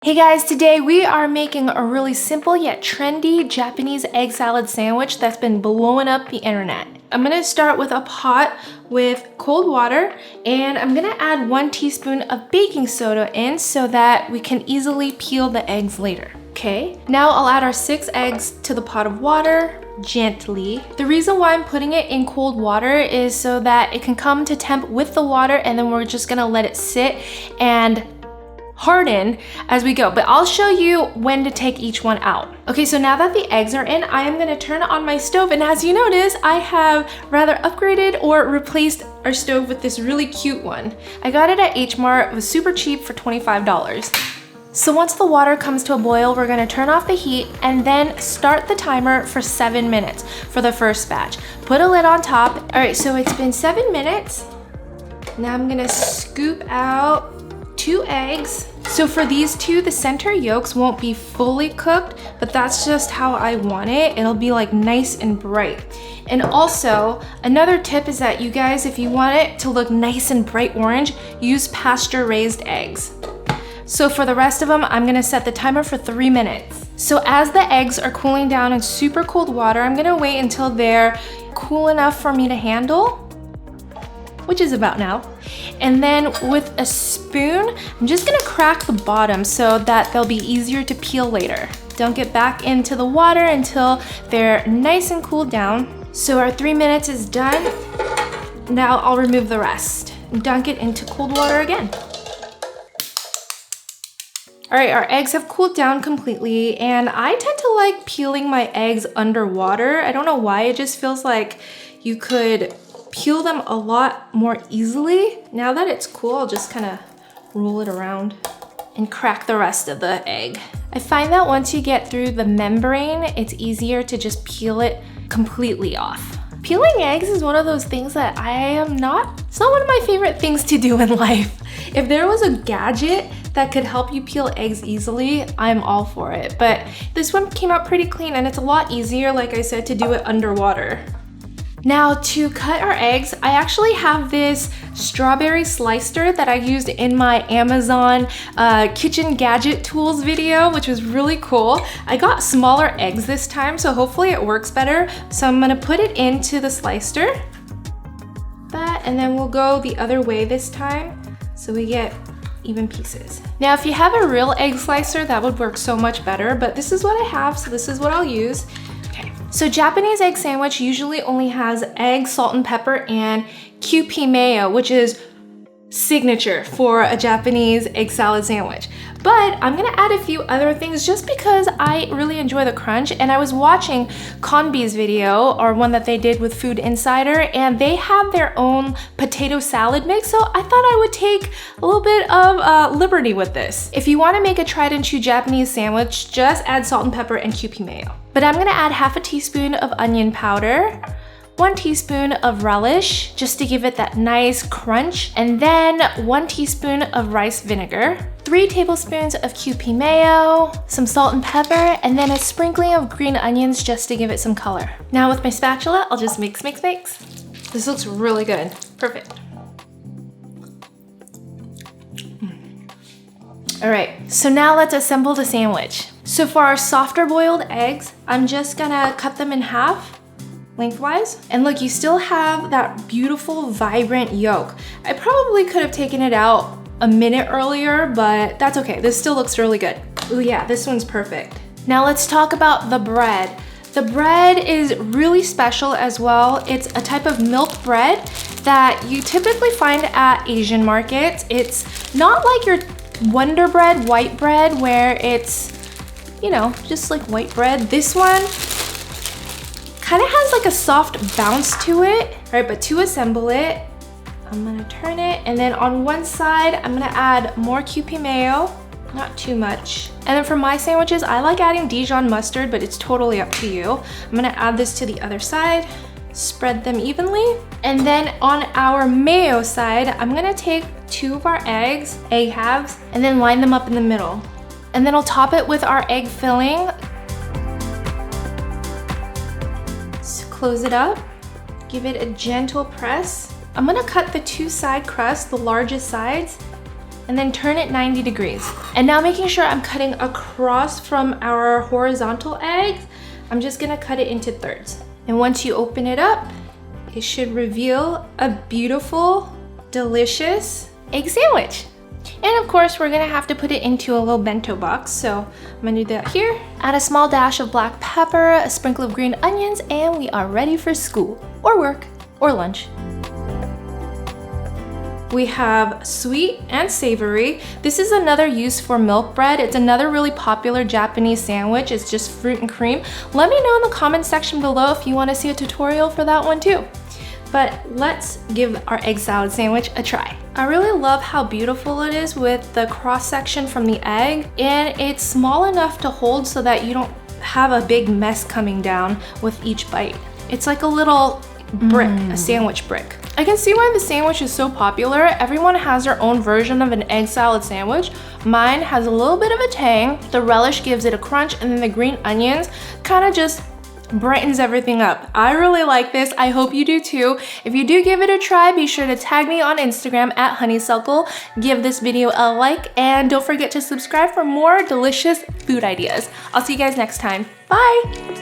Hey guys, today we are making a really simple yet trendy Japanese egg salad sandwich that's been blowing up the internet. I'm gonna start with a pot with cold water and I'm gonna add 1 teaspoon of baking soda in so that we can easily peel the eggs later. Okay, now I'll add our 6 eggs to the pot of water gently. The reason why I'm putting it in cold water is so that it can come to temp with the water and then we're just gonna let it sit and harden as we go, but I'll show you when to take each one out. Okay, so now that the eggs are in, I am gonna turn on my stove, and as you notice, I have rather upgraded or replaced our stove with this really cute one. I got it at H Mart, it was super cheap for $25. So once the water comes to a boil, we're gonna turn off the heat and then start the timer for 7 minutes for the first batch. Put a lid on top. All right, so it's been 7 minutes. Now I'm gonna scoop out 2 eggs. So for these two, the center yolks won't be fully cooked, but that's just how I want it. It'll be like nice and bright. And also, another tip is that you guys, if you want it to look nice and bright orange, use pasture-raised eggs. So for the rest of them, I'm gonna set the timer for 3 minutes. So as the eggs are cooling down in super cold water, I'm gonna wait until they're cool enough for me to handle, which is about now. And then with a spoon, I'm just gonna crack the bottom so that they'll be easier to peel later. Don't get back into the water until they're nice and cooled down. So our 3 minutes is done. Now I'll remove the rest and dunk it into cold water again. All right, our eggs have cooled down completely, and I tend to like peeling my eggs underwater. I don't know why, it just feels like you could peel them a lot more easily. Now that it's cool, I'll just kind of roll it around and crack the rest of the egg. I find that once you get through the membrane, it's easier to just peel it completely off. Peeling eggs is one of those things that it's not one of my favorite things to do in life. If there was a gadget that could help you peel eggs easily, I'm all for it. But this one came out pretty clean and it's a lot easier, like I said, to do it underwater. Now to cut our eggs, I actually have this strawberry slicer that I used in my Amazon kitchen gadget tools video, which was really cool. I got smaller eggs this time, so hopefully it works better. So I'm gonna put it into the slicer, and then we'll go the other way this time, so we get even pieces. Now, if you have a real egg slicer, that would work so much better, but this is what I have, so this is what I'll use. So Japanese egg sandwich usually only has egg, salt and pepper, and kewpie mayo, which is signature for a Japanese egg salad sandwich. But I'm gonna add a few other things just because I really enjoy the crunch, and I was watching Conby's video, or one that they did with Food Insider, and they have their own potato salad mix, so I thought I would take a little bit of liberty with this. If you wanna make a tried and true Japanese sandwich, just add salt and pepper and kewpie mayo. But I'm gonna add half a teaspoon of onion powder, 1 teaspoon of relish, just to give it that nice crunch, and then 1 teaspoon of rice vinegar, 3 tablespoons of kewpie mayo, some salt and pepper, and then a sprinkling of green onions just to give it some color. Now with my spatula, I'll just mix. This looks really good. Perfect. All right, so now let's assemble the sandwich. So for our softer boiled eggs, I'm just gonna cut them in half lengthwise. And look, you still have that beautiful, vibrant yolk. I probably could have taken it out a minute earlier, but that's okay. This still looks really good. Oh yeah, this one's perfect. Now let's talk about the bread. The bread is really special as well. It's a type of milk bread that you typically find at Asian markets. It's not like your Wonder Bread, white bread, where it's, you know, just like white bread. This one kind of has like a soft bounce to it. All right, but to assemble it, I'm gonna turn it, and then on one side, I'm gonna add more kewpie mayo, not too much. And then for my sandwiches, I like adding Dijon mustard, but it's totally up to you. I'm gonna add this to the other side, spread them evenly. And then on our mayo side, I'm gonna take 2 of our egg halves, and then line them up in the middle. And then I'll top it with our egg filling. So close it up, give it a gentle press. I'm gonna cut the 2 side crusts, the largest sides, and then turn it 90 degrees. And now making sure I'm cutting across from our horizontal egg, I'm just gonna cut it into thirds. And once you open it up, it should reveal a beautiful, delicious egg sandwich. And of course, we're gonna have to put it into a little bento box. So I'm gonna do that here. Add a small dash of black pepper, a sprinkle of green onions, and we are ready for school, or work, or lunch. We have sweet and savory. This is another use for milk bread. It's another really popular Japanese sandwich. It's just fruit and cream. Let me know in the comment section below if you want to see a tutorial for that one too. But let's give our egg salad sandwich a try. I really love how beautiful it is with the cross section from the egg, and it's small enough to hold so that you don't have a big mess coming down with each bite. It's like a little brick, a sandwich brick. I can see why the sandwich is so popular. Everyone has their own version of an egg salad sandwich. Mine has a little bit of a tang. The relish gives it a crunch, and then the green onions kind of just brightens everything up. I really like this. I hope you do too. If you do give it a try, be sure to tag me on Instagram at Honeysuckle. Give this video a like, and don't forget to subscribe for more delicious food ideas. I'll see you guys next time. Bye!